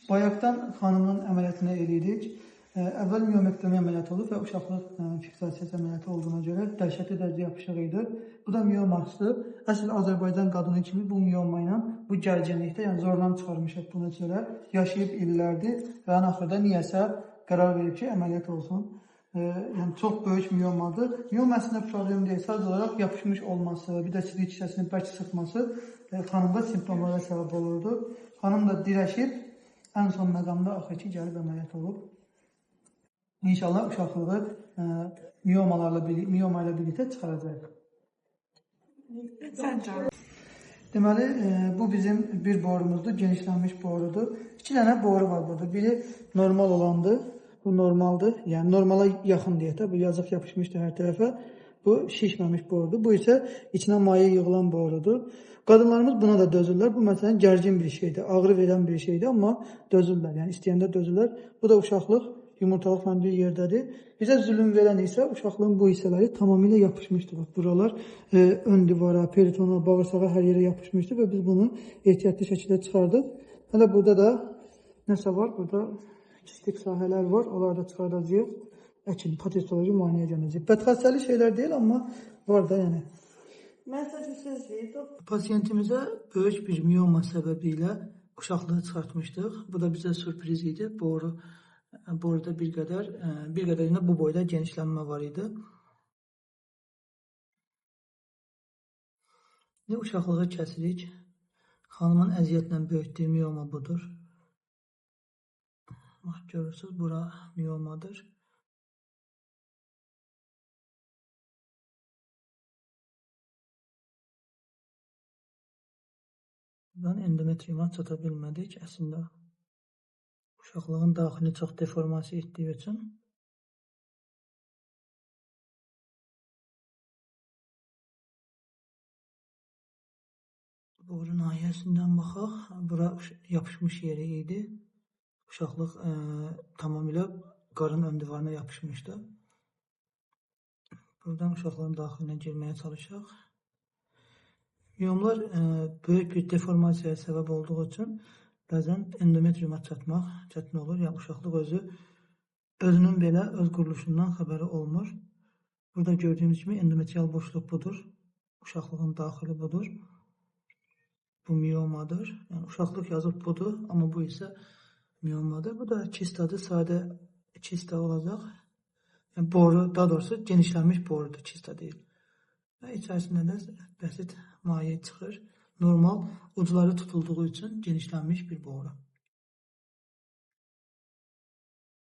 Bayaqdan xanımın əməliyyatını eləyirik. Əvvəl miyomektomi əməliyyatı olub və uşaqlıq fiksasiyası əməliyyatı olduğuna görə dəhşətli dərəcədə yapışıq idi. Bu da miyomasıdır. Əsl Azərbaycan qadını kimi bu miyoma ilə, bu gərginlikdə, yəni zorlan çıxarmışıq buna görə. Yaşayıb illərdir və ən axırda niyəsə qərar verib ki, əməliyyat olsun. Yəni çox böyük miyomadır. Miyom əslində problem deyil, sadəcə olaraq yapışmış olması, bir də sidik hissəsini bərk sıxması xanımda simptomlara səbəb olurdu. Xanım da dirəşib, ən son məqamda axır ki, gəlib əməliyyat olub. İnşallah uşaqlığı miyoma ilə birlikdə çıxaracaq. Deməli, bu bizim bir borumuzdur, genişlənmiş borudur. 2 dənə boru var burada. Biri normal olandır, bu normaldır. Yəni normala yaxın deyək də, bu yazıq yapışmışdır hər tərəfə. Bu şişməmiş borudur. Bu isə içinə maye yığılan borudur. Qadınlarımız buna da dözürlər. Bu məsələn gərgin bir şeydir, ağrı verən bir şeydir, amma dözürlər. Yəni istəyəndə dözürlər. Bu da uşaqlıq yumurtalıq mənbir yerdədir. Bizə zülüm verən isə uşaqlığın bu hissələri tamamilə yapışmışdır. Bax, buralar ön divara, peritona, bağırsağa hər yerə yapışmışdır və biz bunu ehtiyatlı şəkildə çıxardıq. Hələ burada da nəsə var? Burada kistik sahələr var. Onları da çıxardacağıq. Əkin, patoloji müayinəyə gələcək. Bədxassəli şeylər deyil, amma var da yəni. Pasiyentimizə böyük bir miyoma səbəbilə uşaqlığı çıxartmışdıq. Bu da bizə sürpriz idi. Boruda bir qədərində bu boyda genişlənmə var idi. Uşaqlığı kəsirik. Xanımın əziyyətlə böyütdüyü miyoma budur. Bax, görürsünüz, bura miyomadır. Buradan endometriuma çata bilmədik əslində. Uşaqlığın daxilini çox deformasiya etdiyi üçün. Boru nahiyəsindən baxaq. Bura yapışmış yeri idi. Uşaqlıq tamamilə qarın ön divarına yapışmışdı. Buradan uşaqlığın daxilinə girməyə çalışaq. Miyomlar böyük bir deformasiyaya səbəb olduğu üçün bəzən endometriuma çatmaq çətin olur. Yəni uşaqlıq özünün belə öz quruluşundan xəbəri olmur. Burada gördüyünüz kimi endometrial boşluq budur. Uşaqlığın daxili budur. Bu miyomadır. Yəni uşaqlıq yazıb budur, amma bu isə miyomadır. Bu da kistadır, sadə kista olacaq. Yəni boru, daha doğrusu genişlənmiş borudur, kista deyil. Və içərisində də bəsit maye çıxır. Normal ucları tutulduğu üçün genişlənmiş bir boru.